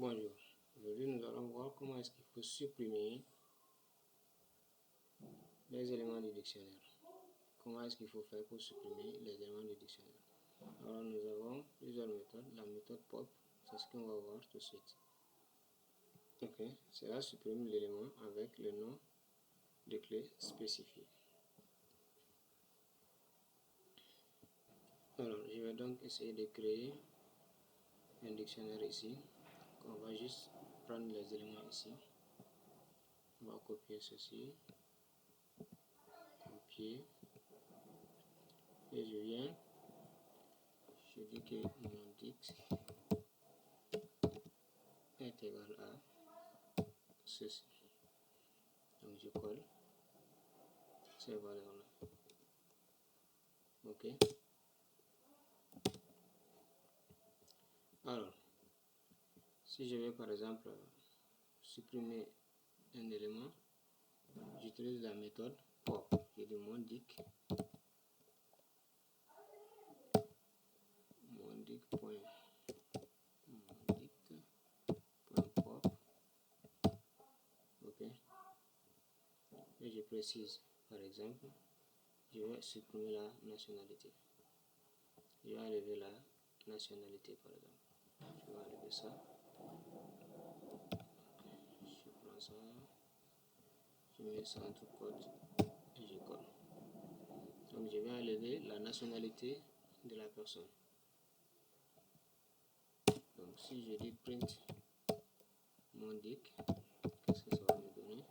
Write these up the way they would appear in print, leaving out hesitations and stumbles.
Bonjour, aujourd'hui nous allons voir comment est-ce qu'il faut supprimer les éléments du dictionnaire. Comment est-ce qu'il faut faire pour supprimer les éléments du dictionnaire. Alors nous avons plusieurs méthodes. La méthode POP, c'est ce qu'on va voir tout de suite. Ok, cela supprime l'élément avec le nom de clé spécifié. Alors je vais donc essayer de créer un dictionnaire ici. On va juste prendre les éléments ici. On va copier ceci. Copier. Et je viens. Je dis que mon dict est égal à ceci. Donc je colle ces valeurs-là. Ok. Alors, si je vais par exemple supprimer un élément, j'utilise la méthode pop. Je dis mon dict point pop. Ok. Et je précise, par exemple, je vais supprimer la nationalité. Je vais enlever la nationalité, par exemple. Je vais enlever ça. Je prends ça. Je mets ça entre codes et je colle. Donc je vais enlever la nationalité de la personne. Donc si je dis print mon dict, qu'est-ce que ça va me donner?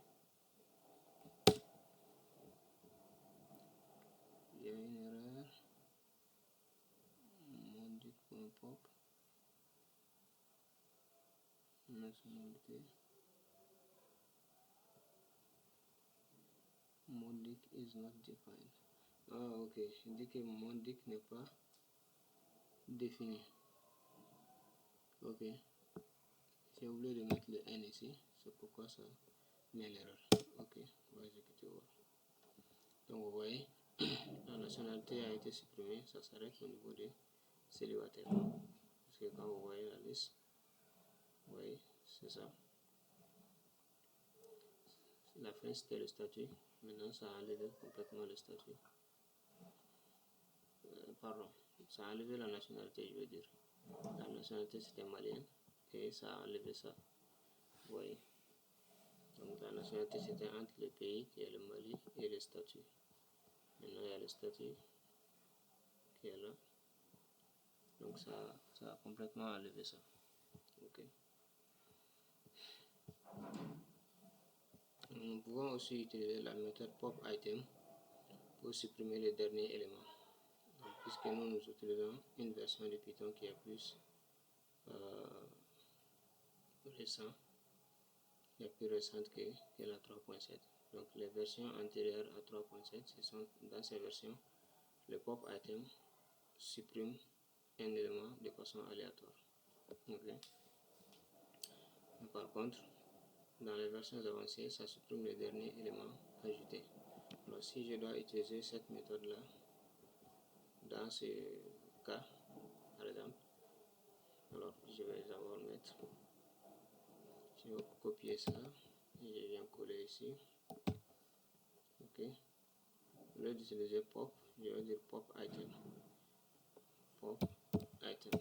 Il y a une erreur. Mon dict.pop. Nationalité. Mon dict is not defined. Ah ok, il dit que mon dict n'est pas défini. Ok. J'ai oublié de mettre le N ici, c'est pourquoi ça met l'erreur. Ok, on va exécuter. Donc vous voyez, la nationalité a été supprimée, ça s'arrête au niveau des célibataires. Parce que quand vous voyez la liste, vous voyez, c'est ça. La fin c'était le statut, maintenant ça a enlevé complètement le statut. Pardon, ça a enlevé la nationalité, je veux dire. La nationalité c'était malien et ça a enlevé ça. Vous voyez. Donc la nationalité c'était entre le pays qui est le Mali et le statut. Maintenant il y a le statut qui est là. Donc ça a complètement enlevé ça. Ok. Nous pouvons aussi utiliser la méthode pop_item pour supprimer les derniers éléments. Donc, puisque nous utilisons une version de Python qui est plus récente, qui est plus récente que la 3.7. Donc les versions antérieures à 3.7, ce sont dans ces versions, le pop_item supprime un élément de façon aléatoire. Okay. Par contre, dans les versions avancées, ça supprime le dernier élément ajouté. Alors si je dois utiliser cette méthode-là, dans ce cas, par exemple, alors je vais d'abord mettre, je vais copier ça, et je viens coller ici. Ok. Au lieu d'utiliser pop, je vais dire pop_item. Pop_item.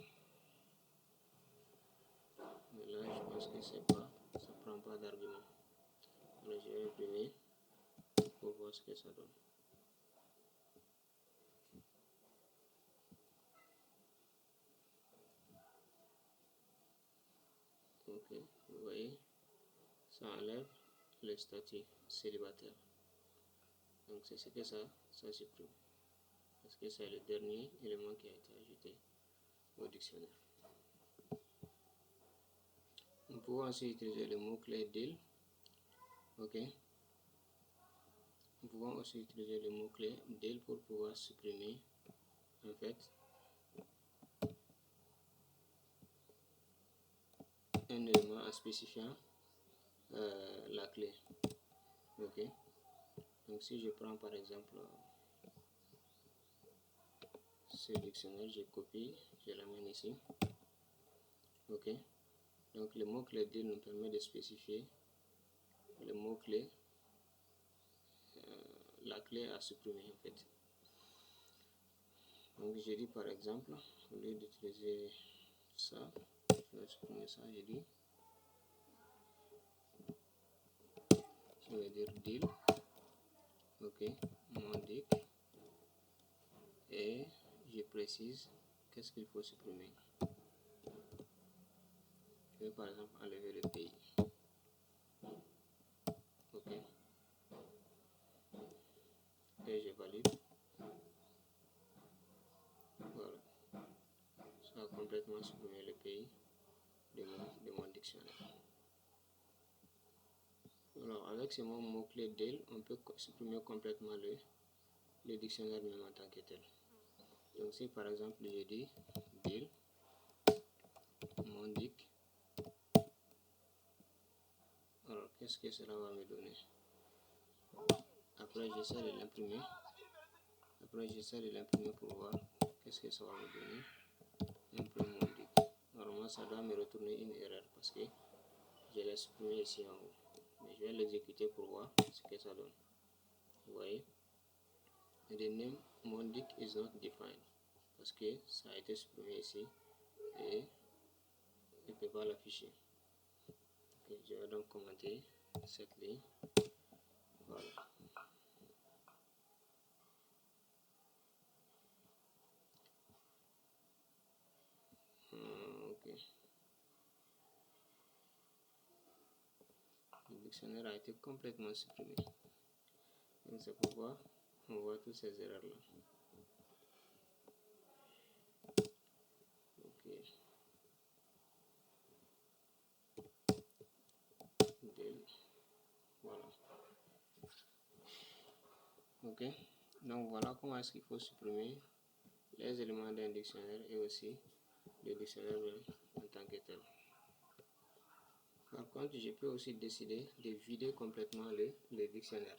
Mais là, je pense que c'est pas, ça prend pas d'argument. Alors je vais imprimer pour voir ce que ça donne. Ok, vous voyez, ça enlève le statut célibataire. Donc c'est ce que ça supprime. Parce que c'est le dernier élément qui a été ajouté au dictionnaire. Nous pouvons aussi utiliser le mot-clé DIL. Ok. Nous pouvons aussi utiliser le mot-clé DIL pour pouvoir supprimer en fait un élément en spécifiant la clé. Ok. Donc si je prends par exemple ce dictionnaire, je copie, je l'amène ici. Ok. Donc le mot-clé deal nous permet de spécifier le mot-clé, la clé à supprimer en fait. Donc j'ai dit par exemple, au lieu d'utiliser ça, je vais supprimer ça, j'ai dit, je vais dire deal, ok, mondic, et je précise qu'est-ce qu'il faut supprimer. Je vais par exemple enlever le pays, ok, et je valide. Voilà, ça a complètement supprimé le pays de mon dictionnaire. Alors avec ce mot-clé del, on peut supprimer complètement le dictionnaire même en tant que tel. Donc si par exemple je dis del mondic, alors qu'est-ce que cela va me donner? Après j'essaie de l'imprimer. Pour voir qu'est-ce que ça va me donner. Imprime mondic. Normalement ça doit me retourner une erreur parce que je l'ai supprimé ici en haut. Mais je vais l'exécuter pour voir ce que ça donne. Vous voyez? The name mondic is not defined parce que ça a été supprimé ici et je ne peux pas l'afficher. Okay, je vais donc commenter cette ligne. Voilà. Ok. Le dictionnaire a été complètement supprimé. Donc c'est pourquoi on voit toutes ces erreurs là. Ok. Voilà. Ok. Donc voilà comment est-ce qu'il faut supprimer les éléments d'un dictionnaire et aussi le dictionnaire en tant que tel. Par contre, je peux aussi décider de vider complètement le dictionnaire.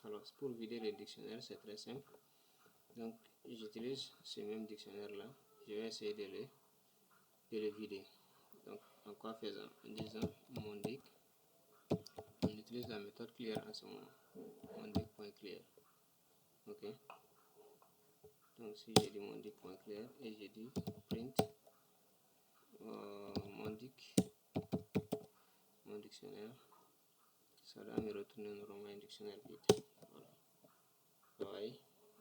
Alors pour vider le dictionnaire, c'est très simple. Donc j'utilise ce même dictionnaire là. Je vais essayer de le vider. Donc en quoi faisant? En disant mondic. On utilise la méthode clear en ce moment. Mondic.clear. Ok. Donc si j'ai dit mondic.clear et j'ai dit print mondic, mon dictionnaire, ça va me retourner normalement un dictionnaire vide. Voilà.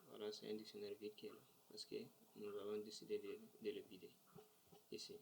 Voilà, c'est un dictionnaire vide qui est là parce que nous avons décidé de le vider ici.